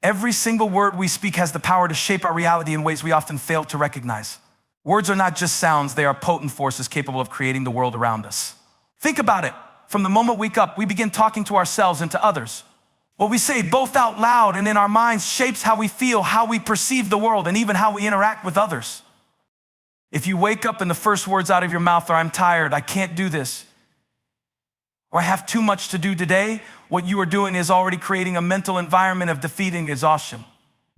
Every single word we speak has the power to shape our reality in ways we often fail to recognize. Words are not just sounds, they are potent forces capable of creating the world around us. Think about it. From the moment we wake up, we begin talking to ourselves and to others. What we say, both out loud and in our minds, shapes how we feel, how we perceive the world, and even how we interact with others. If you wake up and the first words out of your mouth are, "I'm tired, I can't do this," or "I have too much to do today," what you are doing is already creating a mental environment of defeat and exhaustion.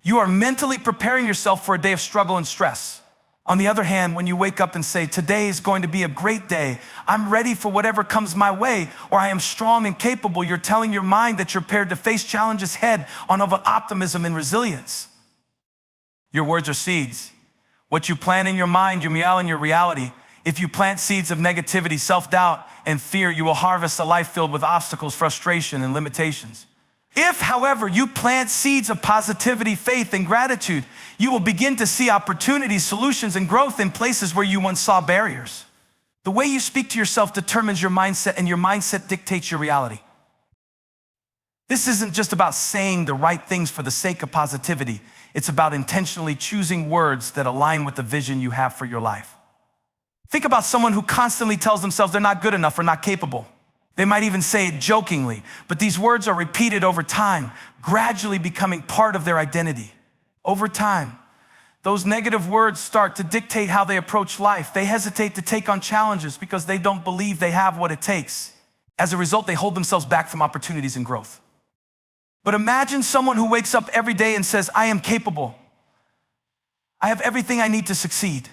You are mentally preparing yourself for a day of struggle and stress. On the other hand, when you wake up and say, "Today is going to be a great day, I'm ready for whatever comes my way," or "I am strong and capable," you're telling your mind that you're prepared to face challenges head on with optimism and resilience. Your words are seeds. What you plant in your mind, you meow in your reality. If you plant seeds of negativity, self-doubt, and fear, you will harvest a life filled with obstacles, frustration, and limitations. If, however, you plant seeds of positivity, faith, and gratitude, you will begin to see opportunities, solutions, and growth in places where you once saw barriers. The way you speak to yourself determines your mindset, and your mindset dictates your reality. This isn't just about saying the right things for the sake of positivity. It's about intentionally choosing words that align with the vision you have for your life. Think about someone who constantly tells themselves they're not good enough or not capable. They might even say it jokingly, but these words are repeated over time, gradually becoming part of their identity. Over time, those negative words start to dictate how they approach life. They hesitate to take on challenges because they don't believe they have what it takes. As a result, they hold themselves back from opportunities and growth. But imagine someone who wakes up every day and says, "I am capable. I have everything I need to succeed.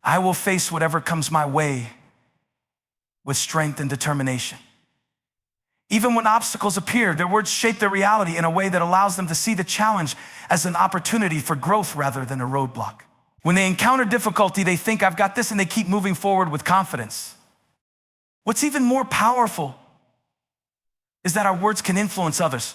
I will face whatever comes my way with strength and determination." Even when obstacles appear, their words shape their reality in a way that allows them to see the challenge as an opportunity for growth rather than a roadblock. When they encounter difficulty, they think, "I've got this," and they keep moving forward with confidence. What's even more powerful is that our words can influence others.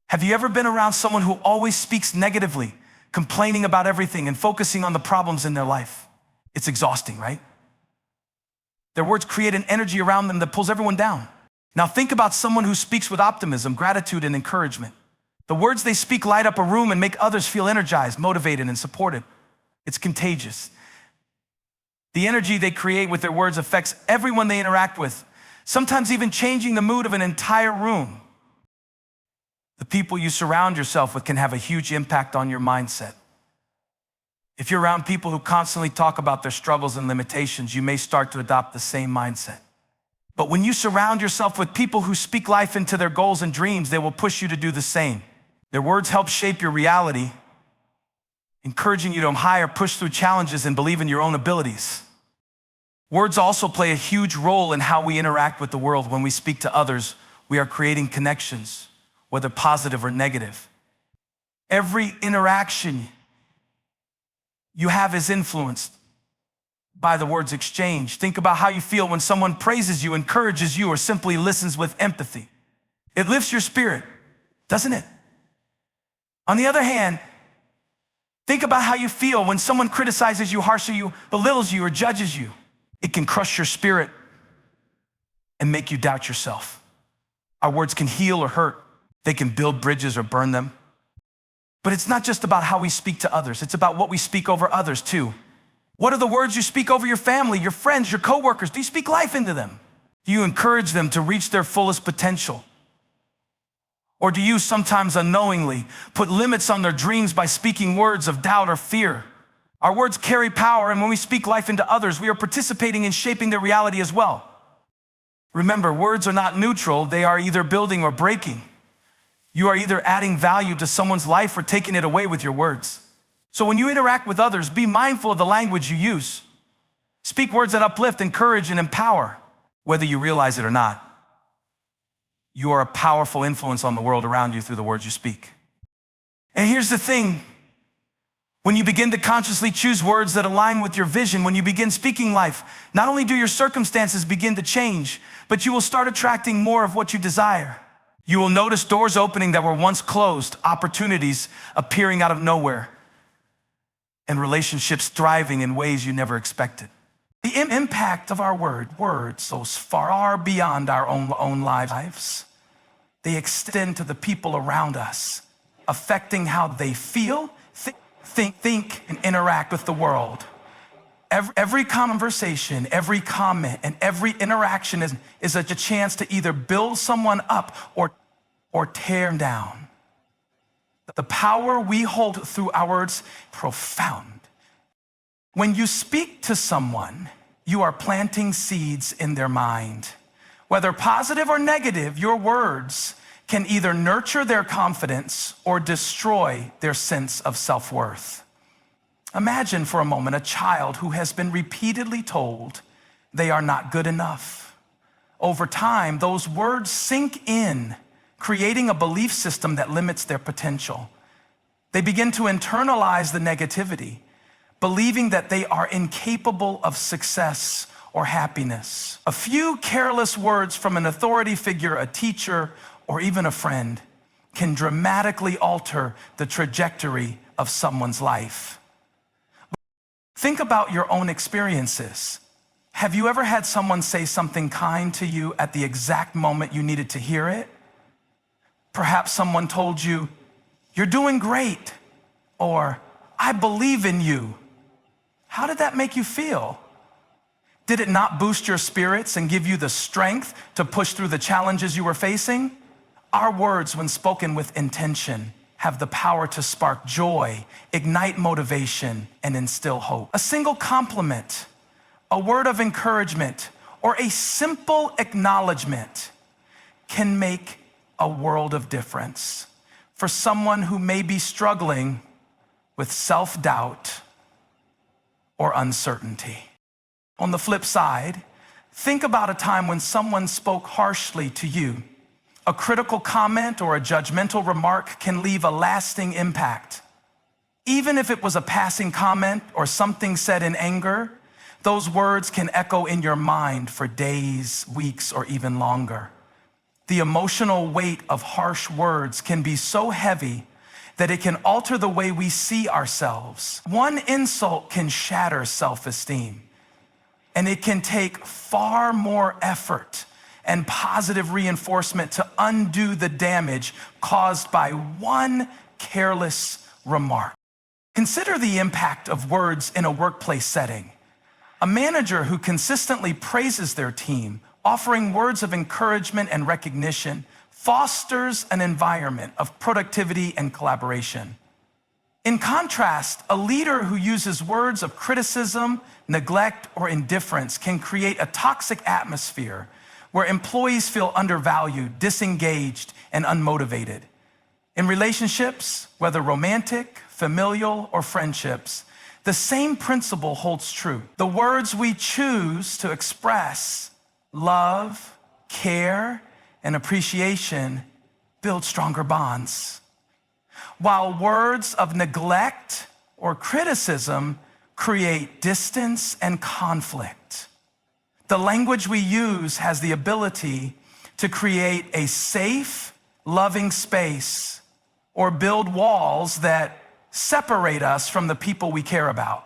Have you ever been around someone who always speaks negatively, complaining about everything and focusing on the problems in their life? It's exhausting, right? Their words create an energy around them that pulls everyone down. Now think about someone who speaks with optimism, gratitude, and encouragement. The words they speak light up a room and make others feel energized, motivated, and supported. It's contagious. The energy they create with their words affects everyone they interact with, sometimes even changing the mood of an entire room. The people you surround yourself with can have a huge impact on your mindset. If you're around people who constantly talk about their struggles and limitations, you may start to adopt the same mindset. But when you surround yourself with people who speak life into their goals and dreams, they will push you to do the same. Their words help shape your reality, encouraging you to hire, push through challenges, and believe in your own abilities. Words also play a huge role in how we interact with the world. When we speak to others, we are creating connections, whether positive or negative. Every interaction you have is influenced by the words exchanged. Think about how you feel when someone praises you, encourages you, or simply listens with empathy. It lifts your spirit, doesn't it? On the other hand, think about how you feel when someone criticizes you harshly, belittles you, or judges you. It can crush your spirit and make you doubt yourself. Our words can heal or hurt. They can build bridges or burn them. But it's not just about how we speak to others. It's about what we speak over others too. What are the words you speak over your family, your friends, your coworkers? Do you speak life into them? Do you encourage them to reach their fullest potential? Or do you sometimes unknowingly put limits on their dreams by speaking words of doubt or fear? Our words carry power, and when we speak life into others, we are participating in shaping their reality as well. Remember, words are not neutral. They are either building or breaking. You are either adding value to someone's life or taking it away with your words. So when you interact with others, be mindful of the language you use. Speak words that uplift, encourage, and empower, whether you realize it or not. You are a powerful influence on the world around you through the words you speak. And here's the thing. When you begin to consciously choose words that align with your vision, when you begin speaking life, not only do your circumstances begin to change, but you will start attracting more of what you desire. You will notice doors opening that were once closed, opportunities appearing out of nowhere, and relationships thriving in ways you never expected. The impact of our words goes far beyond our own lives. They extend to the people around us. affecting how they feel, think, and interact with the world. Every conversation, every comment, and every interaction is a chance to either build someone up or tear them down. The power we hold through our words, profound. When you speak to someone, you are planting seeds in their mind. Whether positive or negative, your words can either nurture their confidence or destroy their sense of self-worth. Imagine for a moment a child who has been repeatedly told they are not good enough. Over time, those words sink in, creating a belief system that limits their potential. They begin to internalize the negativity, believing that they are incapable of success or happiness. A few careless words from an authority figure, a teacher, or even a friend can dramatically alter the trajectory of someone's life. Think about your own experiences. Have you ever had someone say something kind to you at the exact moment you needed to hear it? Perhaps someone told you, "You're doing great," or "I believe in you." How did that make you feel? Did it not boost your spirits and give you the strength to push through the challenges you were facing? Our words, when spoken with intention, have the power to spark joy, ignite motivation, and instill hope. A single compliment, a word of encouragement, or a simple acknowledgement can make a world of difference for someone who may be struggling with self-doubt or uncertainty. On the flip side, think about a time when someone spoke harshly to you. A critical comment or a judgmental remark can leave a lasting impact. Even if it was a passing comment or something said in anger, those words can echo in your mind for days, weeks, or even longer. The emotional weight of harsh words can be so heavy that it can alter the way we see ourselves. One insult can shatter self-esteem, and it can take far more effort and positive reinforcement to undo the damage caused by one careless remark. Consider the impact of words in a workplace setting. A manager who consistently praises their team, offering words of encouragement and recognition, fosters an environment of productivity and collaboration. In contrast, a leader who uses words of criticism, neglect, or indifference can create a toxic atmosphere where employees feel undervalued, disengaged, and unmotivated. In relationships, whether romantic, familial, or friendships, the same principle holds true. The words we choose to express love, care, and appreciation build stronger bonds, while words of neglect or criticism create distance and conflict. The language we use has the ability to create a safe, loving space or build walls that separate us from the people we care about.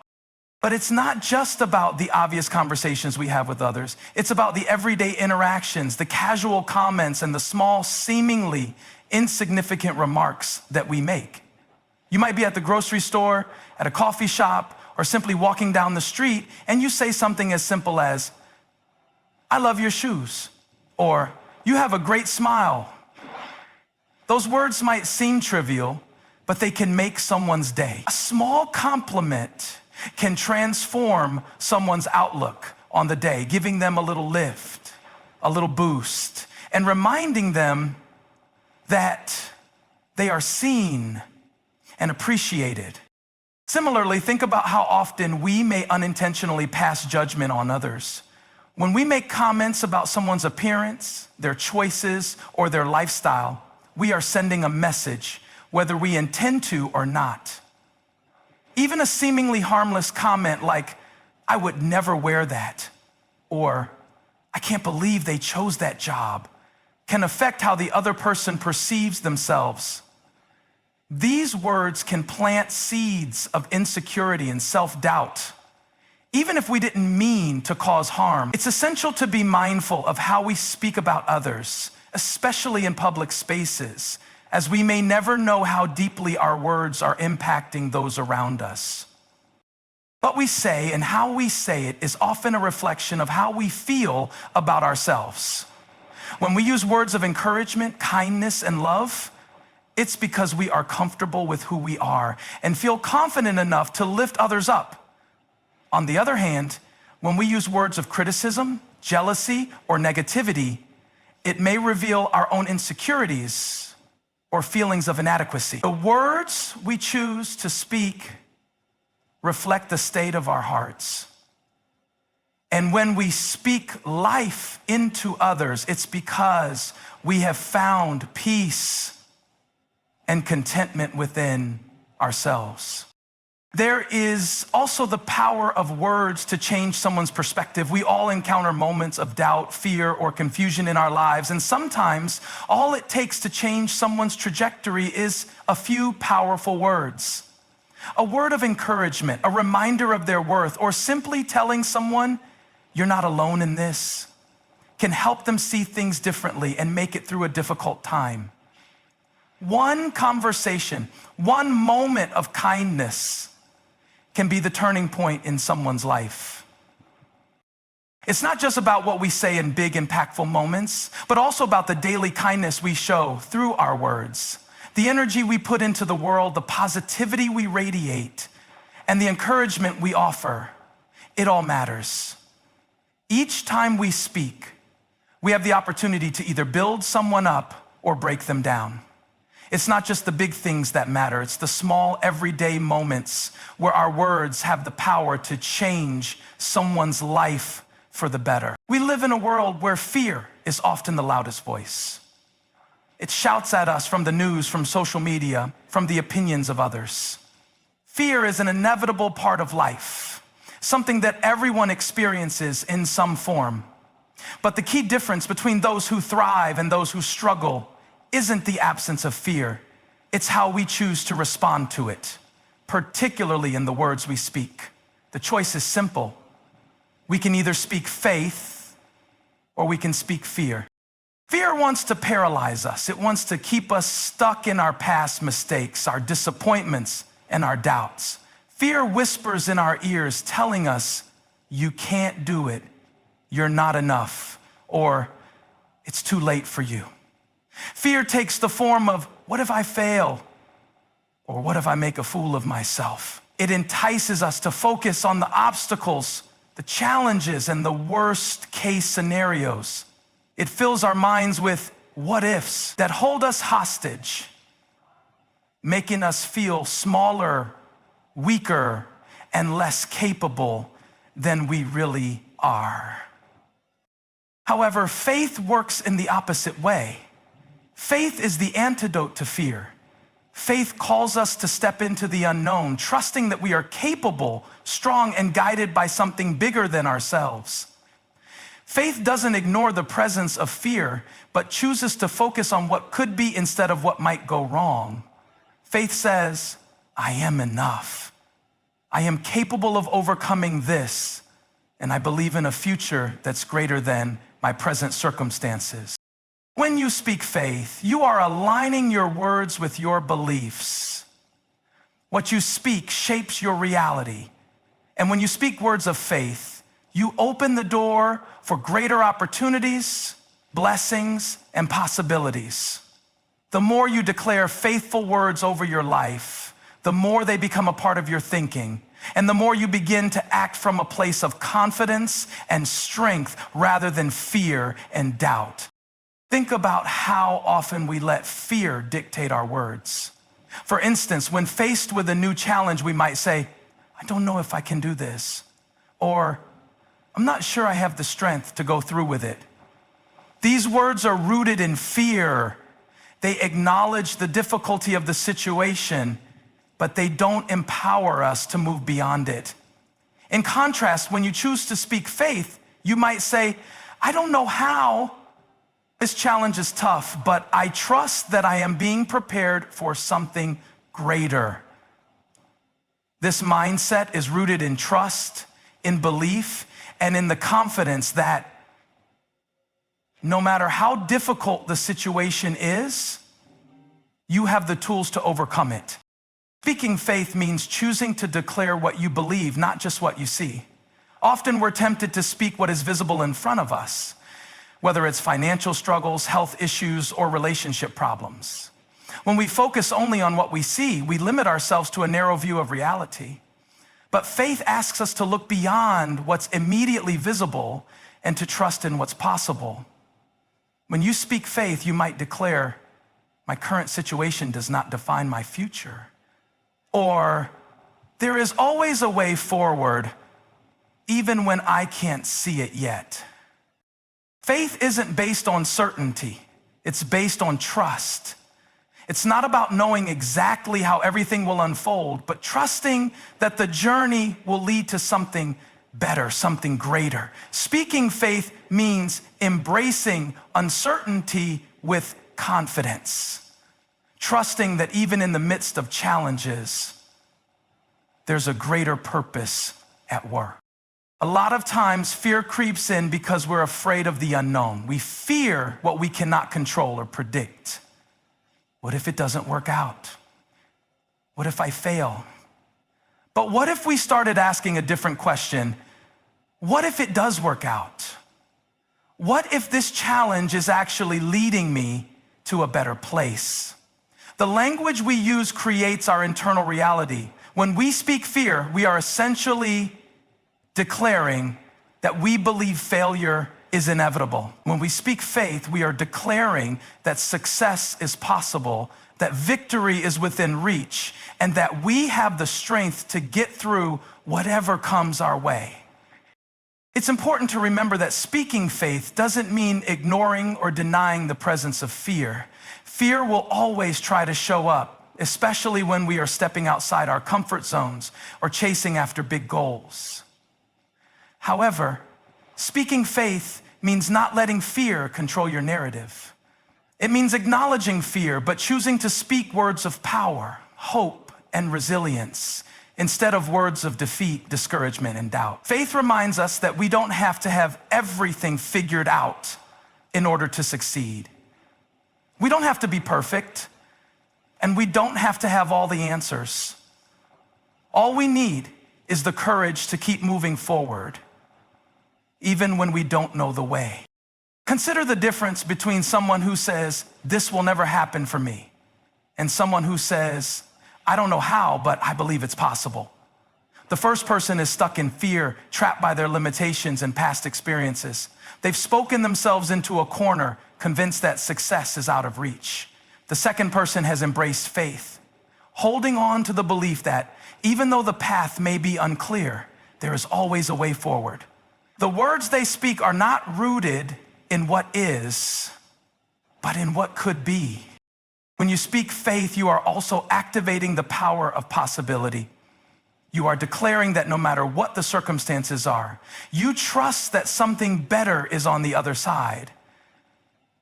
But it's not just about the obvious conversations we have with others. It's about the everyday interactions, the casual comments, and the small, seemingly insignificant remarks that we make. You might be at the grocery store, at a coffee shop, or simply walking down the street, and you say something as simple as, "I love your shoes," or "You have a great smile." Those words might seem trivial, but they can make someone's day. A small compliment can transform someone's outlook on the day, giving them a little lift, a little boost, and reminding them that they are seen and appreciated. Similarly, think about how often we may unintentionally pass judgment on others. When we make comments about someone's appearance, their choices, or their lifestyle, we are sending a message, whether we intend to or not. Even a seemingly harmless comment like, "I would never wear that," or "I can't believe they chose that job," can affect how the other person perceives themselves. These words can plant seeds of insecurity and self-doubt, even if we didn't mean to cause harm. It's essential to be mindful of how we speak about others, especially in public spaces, as we may never know how deeply our words are impacting those around us. What we say and how we say it is often a reflection of how we feel about ourselves. When we use words of encouragement, kindness, and love, it's because we are comfortable with who we are and feel confident enough to lift others up. On the other hand, when we use words of criticism, jealousy, or negativity, it may reveal our own insecurities or feelings of inadequacy. The words we choose to speak reflect the state of our hearts. And when we speak life into others, it's because we have found peace and contentment within ourselves. There is also the power of words to change someone's perspective. We all encounter moments of doubt, fear, or confusion in our lives, and sometimes all it takes to change someone's trajectory is a few powerful words. A word of encouragement, a reminder of their worth, or simply telling someone, "You're not alone in this," can help them see things differently and make it through a difficult time. One conversation, one moment of kindness can be the turning point in someone's life. It's not just about what we say in big, impactful moments, but also about the daily kindness we show through our words, the energy we put into the world, the positivity we radiate, and the encouragement we offer. It all matters. Each time we speak, we have the opportunity to either build someone up or break them down. It's not just the big things that matter. It's the small, everyday moments where our words have the power to change someone's life for the better. We live in a world where fear is often the loudest voice. It shouts at us from the news, from social media, from the opinions of others. Fear is an inevitable part of life, something that everyone experiences in some form. But the key difference between those who thrive and those who struggle isn't the absence of fear. It's how we choose to respond to it, particularly in the words we speak. The choice is simple. We can either speak faith or we can speak fear. Fear wants to paralyze us. It wants to keep us stuck in our past mistakes, our disappointments, and our doubts. Fear whispers in our ears telling us, "You can't do it, you're not enough," or "It's too late for you." Fear takes the form of, "What if I fail?" or "What if I make a fool of myself?" It entices us to focus on the obstacles, the challenges, and the worst case scenarios. It fills our minds with what ifs that hold us hostage, making us feel smaller, weaker, and less capable than we really are. However, faith works in the opposite way. Faith is the antidote to fear. Faith calls us to step into the unknown, trusting that we are capable, strong, and guided by something bigger than ourselves. Faith doesn't ignore the presence of fear, but chooses to focus on what could be instead of what might go wrong. Faith says, "I am enough. I am capable of overcoming this, and I believe in a future that's greater than my present circumstances." When you speak faith, you are aligning your words with your beliefs. What you speak shapes your reality. And when you speak words of faith, you open the door for greater opportunities, blessings, and possibilities. The more you declare faithful words over your life, the more they become a part of your thinking, and the more you begin to act from a place of confidence and strength rather than fear and doubt. Think about how often we let fear dictate our words. For instance, when faced with a new challenge, we might say, "I don't know if I can do this," or "I'm not sure I have the strength to go through with it." These words are rooted in fear. They acknowledge the difficulty of the situation, but they don't empower us to move beyond it. In contrast, when you choose to speak faith, you might say, "I don't know how. This challenge is tough, but I trust that I am being prepared for something greater." This mindset is rooted in trust, in belief, and in the confidence that no matter how difficult the situation is, You have the tools to overcome it. Speaking faith means choosing to declare what you believe, not just what you see. Often we're tempted to speak what is visible in front of us, whether it's financial struggles, health issues, or relationship problems. When we focus only on what we see, we limit ourselves to a narrow view of reality. But faith asks us to look beyond what's immediately visible and to trust in what's possible. When you speak faith, you might declare, "My current situation does not define my future." Or, "There is always a way forward, even when I can't see it yet." Faith isn't based on certainty. It's based on trust. It's not about knowing exactly how everything will unfold, but trusting that the journey will lead to something better, something greater. Speaking faith means embracing uncertainty with confidence, trusting that even in the midst of challenges, there's a greater purpose at work. A lot of times, fear creeps in because we're afraid of the unknown. We fear what we cannot control or predict. What if it doesn't work out? What if I fail? But what if we started asking a different question? What if it does work out? What if this challenge is actually leading me to a better place? The language we use creates our internal reality. When we speak fear, we are essentially declaring that we believe failure is inevitable. When we speak faith, we are declaring that success is possible, that victory is within reach, and that we have the strength to get through whatever comes our way. It's important to remember that speaking faith doesn't mean ignoring or denying the presence of fear. Fear will always try to show up, especially when we are stepping outside our comfort zones or chasing after big goals. However, speaking faith means not letting fear control your narrative. It means acknowledging fear, but choosing to speak words of power, hope, and resilience instead of words of defeat, discouragement, and doubt. Faith reminds us that we don't have to have everything figured out in order to succeed. We don't have to be perfect, and we don't have to have all the answers. All we need is the courage to keep moving forward, even when we don't know the way. Consider the difference between someone who says, "This will never happen for me," and someone who says, "I don't know how, but I believe it's possible." The first person is stuck in fear, trapped by their limitations and past experiences. They've spoken themselves into a corner, convinced that success is out of reach. The second person has embraced faith, holding on to the belief that even though the path may be unclear, there is always a way forward. The words they speak are not rooted in what is, but in what could be. When you speak faith, you are also activating the power of possibility. You are declaring that no matter what the circumstances are, you trust that something better is on the other side.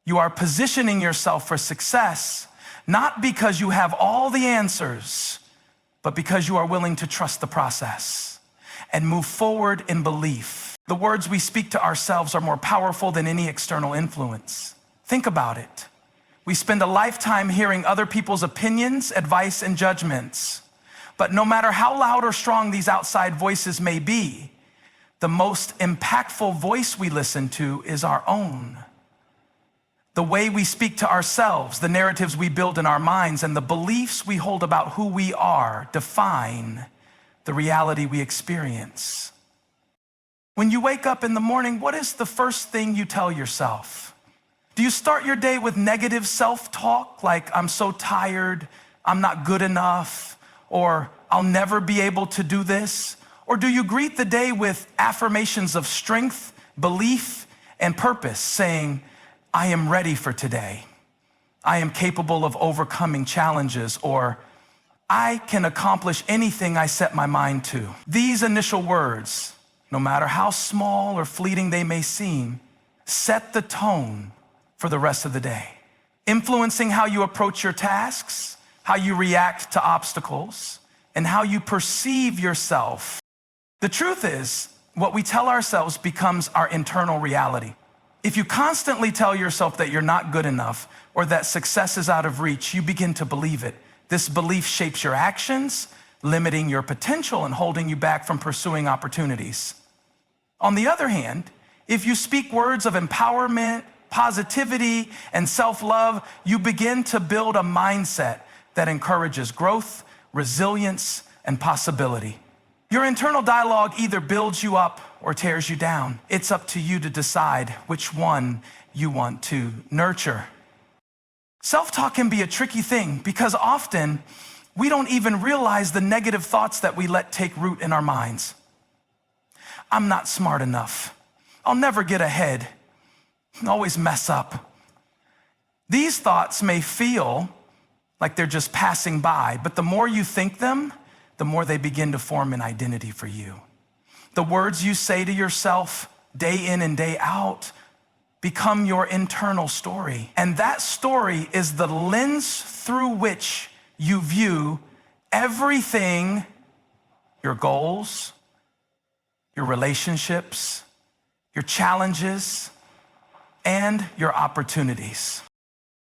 You are positioning yourself for success, not because you have all the answers, but because you are willing to trust the process and move forward in belief. The words we speak to ourselves are more powerful than any external influence. Think about it. We spend a lifetime hearing other people's opinions, advice, and judgments. But no matter how loud or strong these outside voices may be, the most impactful voice we listen to is our own. The way we speak to ourselves, the narratives we build in our minds, and the beliefs we hold about who we are define the reality we experience. When you wake up in the morning, what is the first thing you tell yourself? Do you start your day with negative self-talk, like "I'm so tired, I'm not good enough," or "I'll never be able to do this"? Or do you greet the day with affirmations of strength, belief, and purpose, saying, "I am ready for today. I am capable of overcoming challenges," or "I can accomplish anything I set my mind to"? These initial words, no matter how small or fleeting they may seem, set the tone for the rest of the day, influencing how you approach your tasks, how you react to obstacles, and how you perceive yourself. The truth is, what we tell ourselves becomes our internal reality. If you constantly tell yourself that you're not good enough or that success is out of reach, you begin to believe it. This belief shapes your actions, limiting your potential and holding you back from pursuing opportunities. On the other hand, if you speak words of empowerment, positivity, and self-love, you begin to build a mindset that encourages growth, resilience, and possibility. Your internal dialogue either builds you up or tears you down. It's up to you to decide which one you want to nurture. Self-talk can be a tricky thing because often we don't even realize the negative thoughts that we let take root in our minds. I'm not smart enough. I'll never get ahead. I always mess up. These thoughts may feel like they're just passing by, but the more you think them, the more they begin to form an identity for you. The words you say to yourself day in and day out become your internal story. And that story is the lens through which you view everything, your goals, your relationships, your challenges, and your opportunities.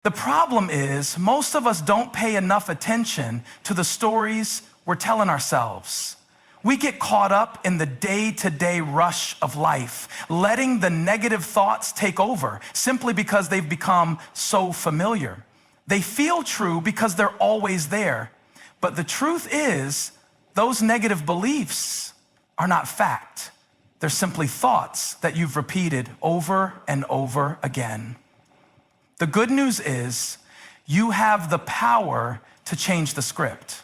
The problem is most of us don't pay enough attention to the stories we're telling ourselves. We get caught up in the day-to-day rush of life, letting the negative thoughts take over simply because they've become so familiar. They feel true because they're always there. But the truth is, those negative beliefs are not fact. They're simply thoughts that you've repeated over and over again. The good news is, you have the power to change the script.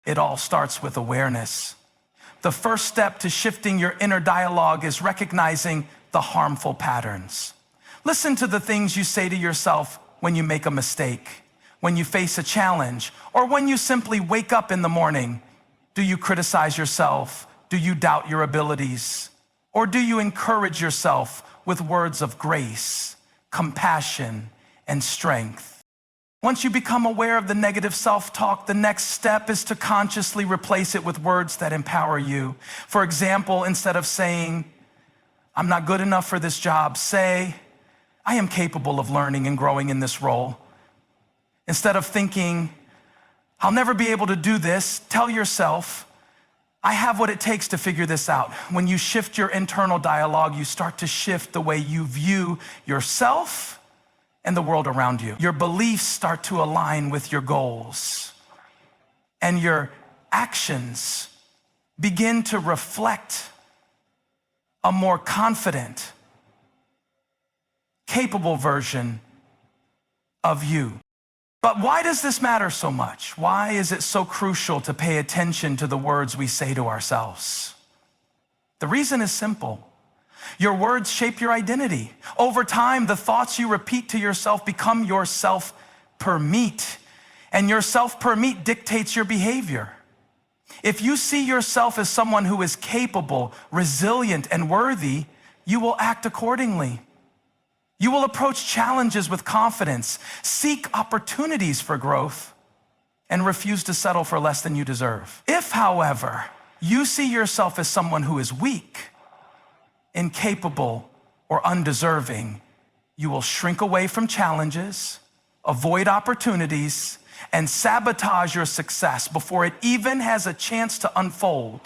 It all starts with awareness. The first step to shifting your inner dialogue is recognizing the harmful patterns. Listen to the things you say to yourself when you make a mistake, when you face a challenge, or when you simply wake up in the morning. Do you criticize yourself? Do you doubt your abilities? Or do you encourage yourself with words of grace, compassion, and strength? Once you become aware of the negative self-talk, the next step is to consciously replace it with words that empower you. For example, instead of saying, I'm not good enough for this job, say, I am capable of learning and growing in this role. Instead of thinking, I'll never be able to do this, tell yourself, I have what it takes to figure this out. When you shift your internal dialogue, you start to shift the way you view yourself and the world around you. Your beliefs start to align with your goals, and your actions begin to reflect a more confident, capable version of you. But why does this matter so much? Why is it so crucial to pay attention to the words we say to ourselves? The reason is simple. Your words shape your identity. Over time, the thoughts you repeat to yourself become your self-permeat, and your self-permeat dictates your behavior. If you see yourself as someone who is capable, resilient, and worthy, you will act accordingly. You will approach challenges with confidence, seek opportunities for growth, and refuse to settle for less than you deserve. If, however, you see yourself as someone who is weak, incapable, or undeserving, you will shrink away from challenges, avoid opportunities, and sabotage your success before it even has a chance to unfold.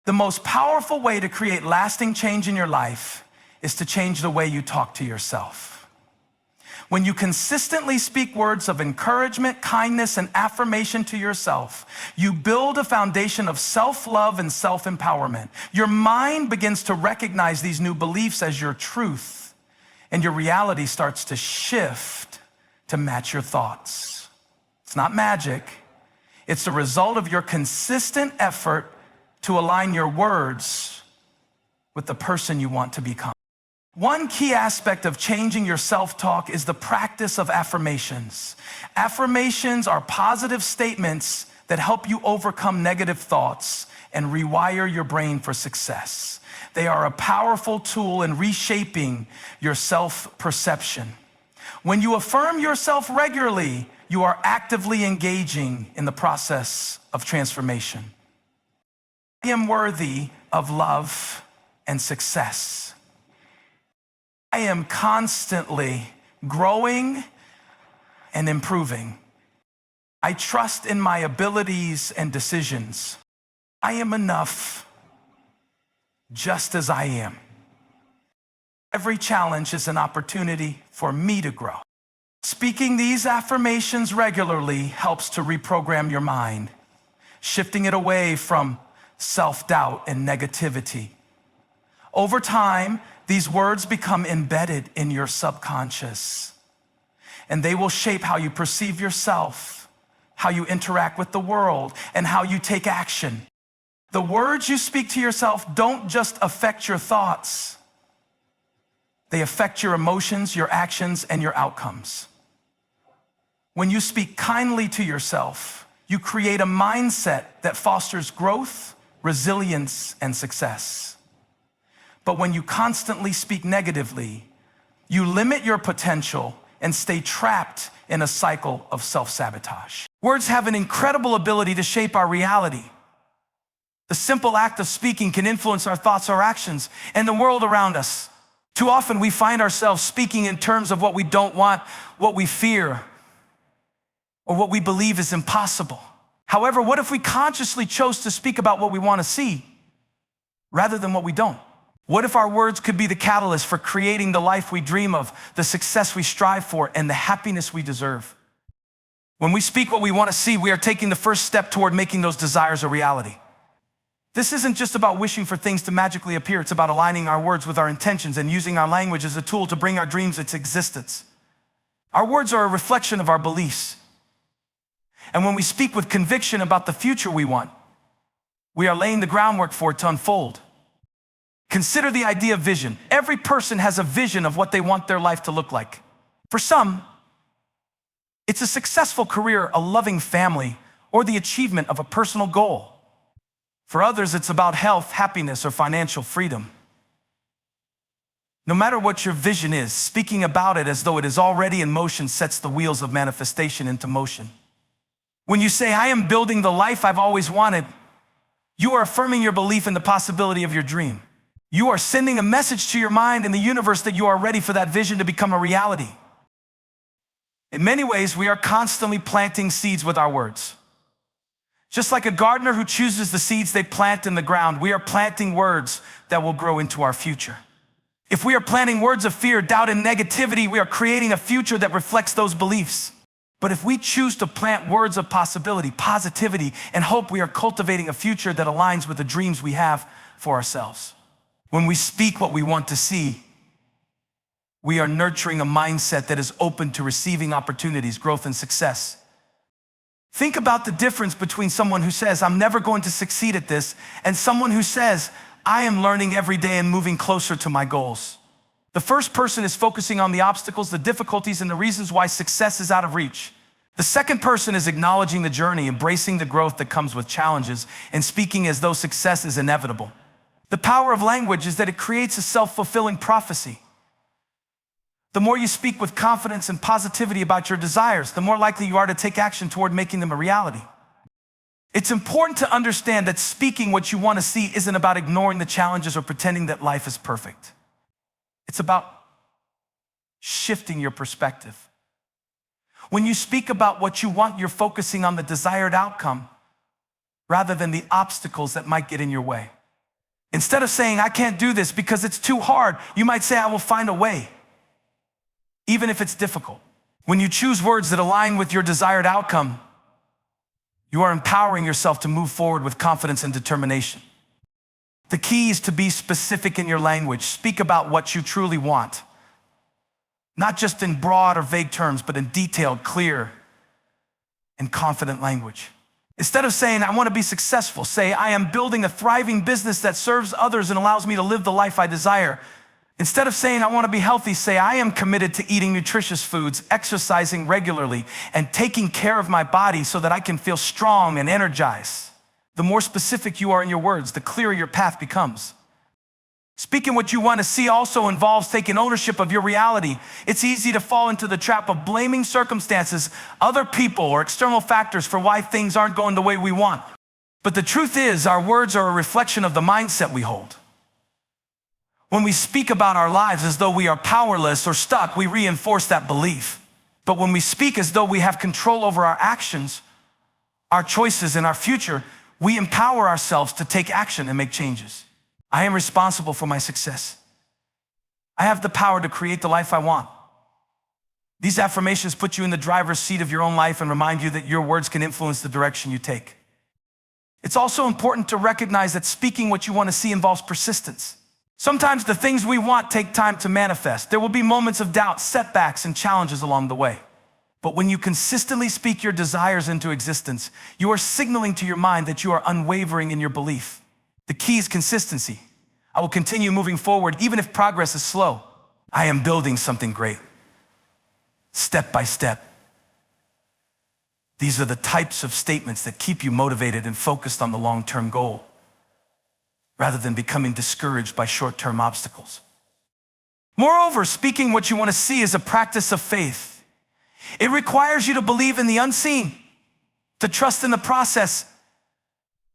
The most powerful way to create lasting change in your life is to change the way you talk to yourself. When you consistently speak words of encouragement, kindness, and affirmation to yourself, you build a foundation of self-love and self-empowerment. Your mind begins to recognize these new beliefs as your truth, and your reality starts to shift to match your thoughts. It's not magic. It's the result of your consistent effort to align your words with the person you want to become. One key aspect of changing your self-talk is the practice of affirmations. Affirmations are positive statements that help you overcome negative thoughts and rewire your brain for success. They are a powerful tool in reshaping your self-perception. When you affirm yourself regularly, you are actively engaging in the process of transformation. I am worthy of love and success. I am constantly growing and improving. I trust in my abilities and decisions. I am enough just as I am. Every challenge is an opportunity for me to grow. Speaking these affirmations regularly helps to reprogram your mind, shifting it away from self-doubt and negativity. Over time, these words become embedded in your subconscious, and they will shape how you perceive yourself, how you interact with the world, and how you take action. The words you speak to yourself don't just affect your thoughts. They affect your emotions, your actions, and your outcomes. When you speak kindly to yourself, you create a mindset that fosters growth, resilience, and success. But when you constantly speak negatively, you limit your potential and stay trapped in a cycle of self-sabotage. Words have an incredible ability to shape our reality. The simple act of speaking can influence our thoughts, our actions, and the world around us. Too often we find ourselves speaking in terms of what we don't want, what we fear, or what we believe is impossible. However, what if we consciously chose to speak about what we want to see rather than what we don't? What if our words could be the catalyst for creating the life we dream of, the success we strive for, and the happiness we deserve? When we speak what we want to see, we are taking the first step toward making those desires a reality. This isn't just about wishing for things to magically appear. It's about aligning our words with our intentions and using our language as a tool to bring our dreams into existence. Our words are a reflection of our beliefs. And when we speak with conviction about the future we want, we are laying the groundwork for it to unfold. Consider the idea of vision. Every person has a vision of what they want their life to look like. For some, it's a successful career, a loving family, or the achievement of a personal goal. For others, it's about health, happiness, or financial freedom. No matter what your vision is, speaking about it as though it is already in motion sets the wheels of manifestation into motion. When you say, I am building the life I've always wanted, you are affirming your belief in the possibility of your dream. You are sending a message to your mind and the universe that you are ready for that vision to become a reality. In many ways, we are constantly planting seeds with our words. Just like a gardener who chooses the seeds they plant in the ground, we are planting words that will grow into our future. If we are planting words of fear, doubt, and negativity, we are creating a future that reflects those beliefs. But if we choose to plant words of possibility, positivity, and hope, we are cultivating a future that aligns with the dreams we have for ourselves. When we speak what we want to see, we are nurturing a mindset that is open to receiving opportunities, growth, and success. Think about the difference between someone who says, I'm never going to succeed at this, and someone who says, I am learning every day and moving closer to my goals. The first person is focusing on the obstacles, the difficulties, and the reasons why success is out of reach. The second person is acknowledging the journey, embracing the growth that comes with challenges, and speaking as though success is inevitable. The power of language is that it creates a self-fulfilling prophecy. The more you speak with confidence and positivity about your desires, the more likely you are to take action toward making them a reality. It's important to understand that speaking what you want to see isn't about ignoring the challenges or pretending that life is perfect. It's about shifting your perspective. When you speak about what you want, you're focusing on the desired outcome rather than the obstacles that might get in your way. Instead of saying, I can't do this because it's too hard, you might say, I will find a way, even if it's difficult. When you choose words that align with your desired outcome, you are empowering yourself to move forward with confidence and determination. The key is to be specific in your language. Speak about what you truly want, not just in broad or vague terms, but in detailed, clear, and confident language. Instead of saying, I want to be successful, say, I am building a thriving business that serves others and allows me to live the life I desire. Instead of saying, I want to be healthy, say, I am committed to eating nutritious foods, exercising regularly, and taking care of my body so that I can feel strong and energized. The more specific you are in your words, the clearer your path becomes. Speaking what you want to see also involves taking ownership of your reality. It's easy to fall into the trap of blaming circumstances, other people, or external factors for why things aren't going the way we want. But the truth is, our words are a reflection of the mindset we hold. When we speak about our lives as though we are powerless or stuck, we reinforce that belief. But when we speak as though we have control over our actions, our choices, and our future, we empower ourselves to take action and make changes. I am responsible for my success. I have the power to create the life I want. These affirmations put you in the driver's seat of your own life and remind you that your words can influence the direction you take. It's also important to recognize that speaking what you want to see involves persistence. Sometimes the things we want take time to manifest. There will be moments of doubt, setbacks, and challenges along the way. But when you consistently speak your desires into existence, you are signaling to your mind that you are unwavering in your belief. The key is consistency. I will continue moving forward even if progress is slow. I am building something great, step by step. These are the types of statements that keep you motivated and focused on the long-term goal, rather than becoming discouraged by short-term obstacles. Moreover, speaking what you want to see is a practice of faith. It requires you to believe in the unseen, to trust in the process,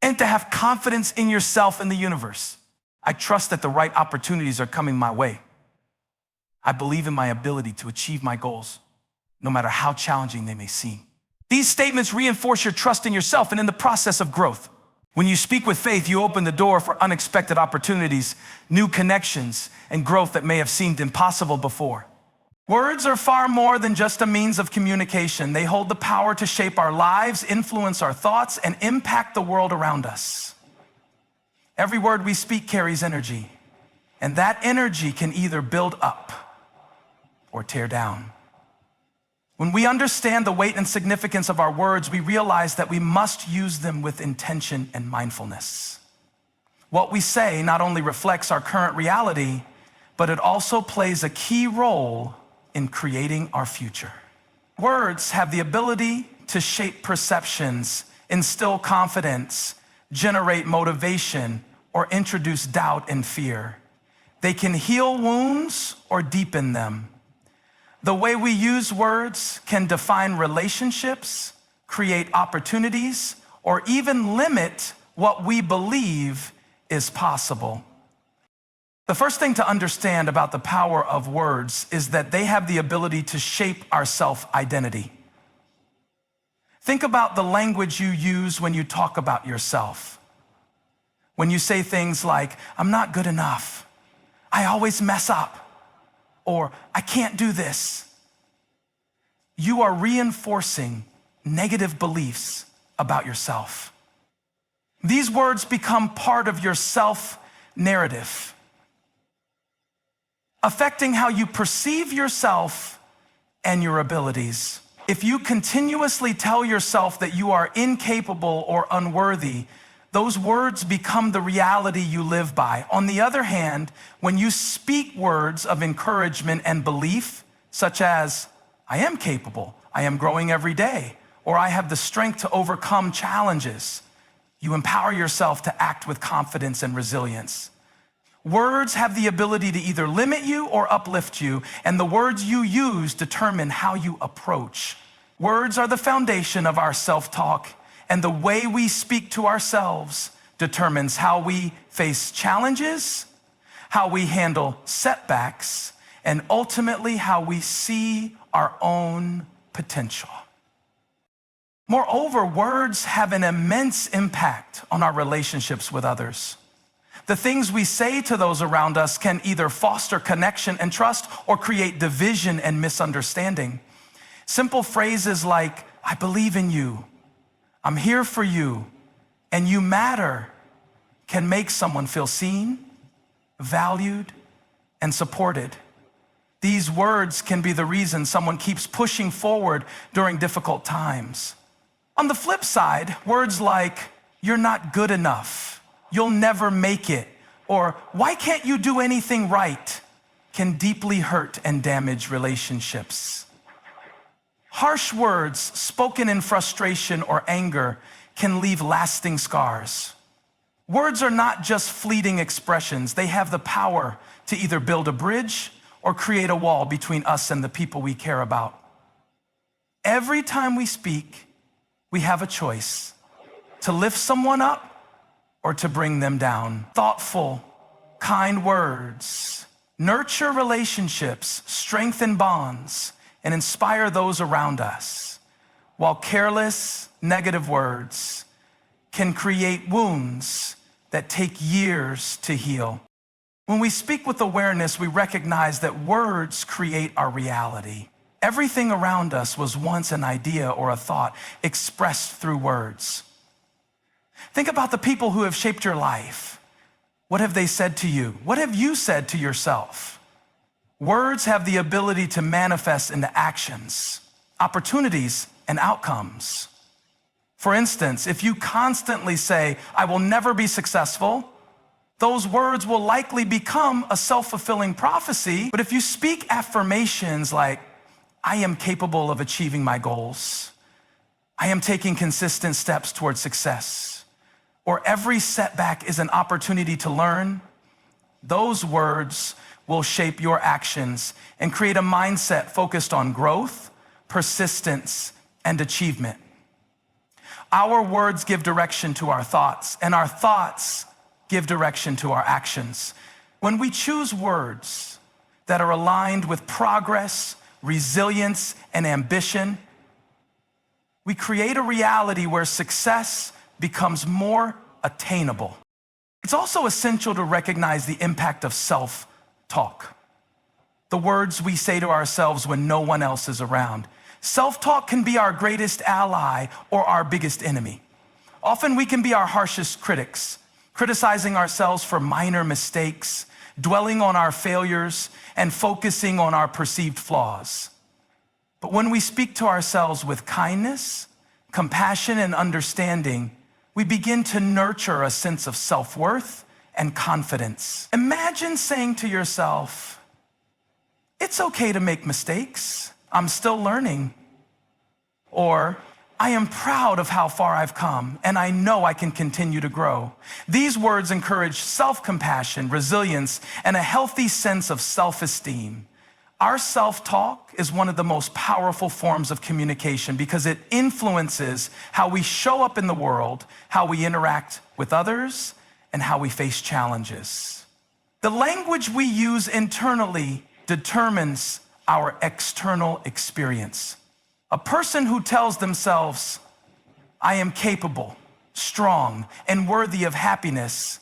and to have confidence in yourself and the universe. I trust that the right opportunities are coming my way. I believe in my ability to achieve my goals, no matter how challenging they may seem. These statements reinforce your trust in yourself and in the process of growth. When you speak with faith, you open the door for unexpected opportunities, new connections, and growth that may have seemed impossible before. Words are far more than just a means of communication. They hold the power to shape our lives, influence our thoughts, and impact the world around us. Every word we speak carries energy, and that energy can either build up or tear down. When we understand the weight and significance of our words, we realize that we must use them with intention and mindfulness. What we say not only reflects our current reality, but it also plays a key role in creating our future. Words have the ability to shape perceptions, instill confidence, generate motivation, or introduce doubt and fear. They can heal wounds or deepen them. The way we use words can define relationships, create opportunities, or even limit what we believe is possible. The first thing to understand about the power of words is that they have the ability to shape our self-identity. Think about the language you use when you talk about yourself. When you say things like, "I'm not good enough," "I always mess up," or "I can't do this," you are reinforcing negative beliefs about yourself. These words become part of your self-narrative, affecting how you perceive yourself and your abilities. If you continuously tell yourself that you are incapable or unworthy, those words become the reality you live by. On the other hand, when you speak words of encouragement and belief, such as, "I am capable, I am growing every day," or "I have the strength to overcome challenges," you empower yourself to act with confidence and resilience. Words have the ability to either limit you or uplift you, and the words you use determine how you approach. Words are the foundation of our self-talk, and the way we speak to ourselves determines how we face challenges, how we handle setbacks, and ultimately how we see our own potential. Moreover, words have an immense impact on our relationships with others. The things we say to those around us can either foster connection and trust or create division and misunderstanding. Simple phrases like, "I believe in you," "I'm here for you," and "you matter" can make someone feel seen, valued, and supported. These words can be the reason someone keeps pushing forward during difficult times. On the flip side, words like, "You're not good enough," "You'll never make it," or "Why can't you do anything right?" can deeply hurt and damage relationships. Harsh words spoken in frustration or anger can leave lasting scars. Words are not just fleeting expressions. They have the power to either build a bridge or create a wall between us and the people we care about. Every time we speak, we have a choice to lift someone up or to bring them down. Thoughtful, kind words nurture relationships, strengthen bonds, and inspire those around us, while careless, negative words can create wounds that take years to heal. When we speak with awareness, we recognize that words create our reality. Everything around us was once an idea or a thought expressed through words. Think about the people who have shaped your life. What have they said to you? What have you said to yourself? Words have the ability to manifest into actions, opportunities, and outcomes. For instance, if you constantly say, "I will never be successful," those words will likely become a self-fulfilling prophecy. But if you speak affirmations like, "I am capable of achieving my goals," "I am taking consistent steps towards success," or "every setback is an opportunity to learn," those words will shape your actions and create a mindset focused on growth, persistence, and achievement. Our words give direction to our thoughts, and our thoughts give direction to our actions. When we choose words that are aligned with progress, resilience, and ambition, we create a reality where success becomes more attainable. It's also essential to recognize the impact of self-talk, the words we say to ourselves when no one else is around. Self-talk can be our greatest ally or our biggest enemy. Often we can be our harshest critics, criticizing ourselves for minor mistakes, dwelling on our failures, and focusing on our perceived flaws. But when we speak to ourselves with kindness, compassion, and understanding, we begin to nurture a sense of self-worth and confidence. Imagine saying to yourself, "It's okay to make mistakes. I'm still learning." Or, "I am proud of how far I've come, and I know I can continue to grow." These words encourage self-compassion, resilience, and a healthy sense of self-esteem. Our self-talk is one of the most powerful forms of communication because it influences how we show up in the world, how we interact with others, and how we face challenges. The language we use internally determines our external experience. A person who tells themselves, "I am capable, strong, and worthy of happiness,"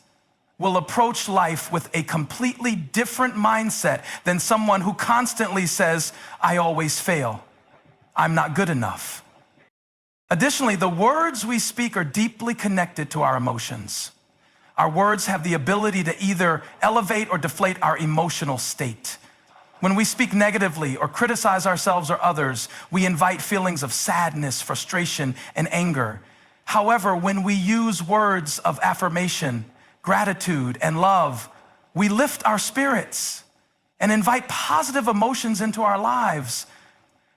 will approach life with a completely different mindset than someone who constantly says, "I always fail, I'm not good enough." Additionally, the words we speak are deeply connected to our emotions. Our words have the ability to either elevate or deflate our emotional state. When we speak negatively or criticize ourselves or others, we invite feelings of sadness, frustration, and anger. However, when we use words of affirmation, gratitude, and love, we lift our spirits and invite positive emotions into our lives.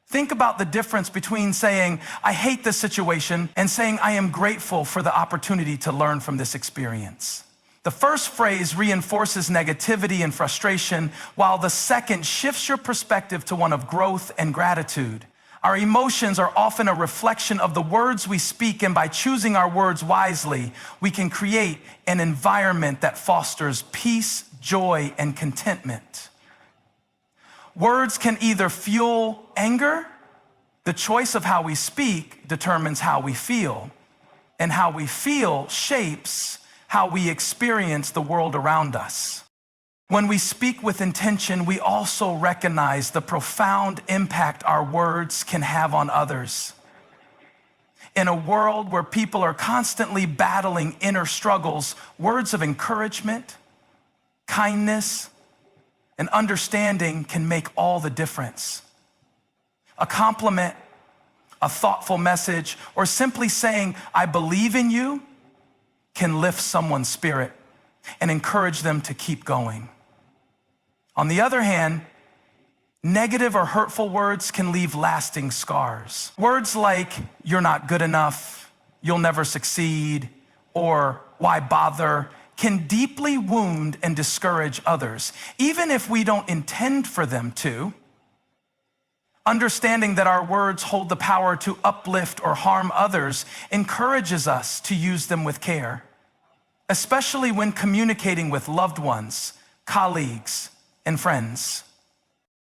Think about the difference between saying, "I hate this situation," and saying, "I am grateful for the opportunity to learn from this experience." The first phrase reinforces negativity and frustration, while the second shifts your perspective to one of growth and gratitude. Our emotions are often a reflection of the words we speak, and by choosing our words wisely, we can create an environment that fosters peace, joy, and contentment. Words can either fuel anger. The choice of how we speak determines how we feel, and how we feel shapes how we experience the world around us. When we speak with intention, we also recognize the profound impact our words can have on others. In a world where people are constantly battling inner struggles, words of encouragement, kindness, and understanding can make all the difference. A compliment, a thoughtful message, or simply saying, "I believe in you," can lift someone's spirit and encourage them to keep going. On the other hand, negative or hurtful words can leave lasting scars. Words like, "You're not good enough," "You'll never succeed," or "Why bother," can deeply wound and discourage others, even if we don't intend for them to. Understanding that our words hold the power to uplift or harm others encourages us to use them with care. especially when communicating with loved ones, colleagues, and friends.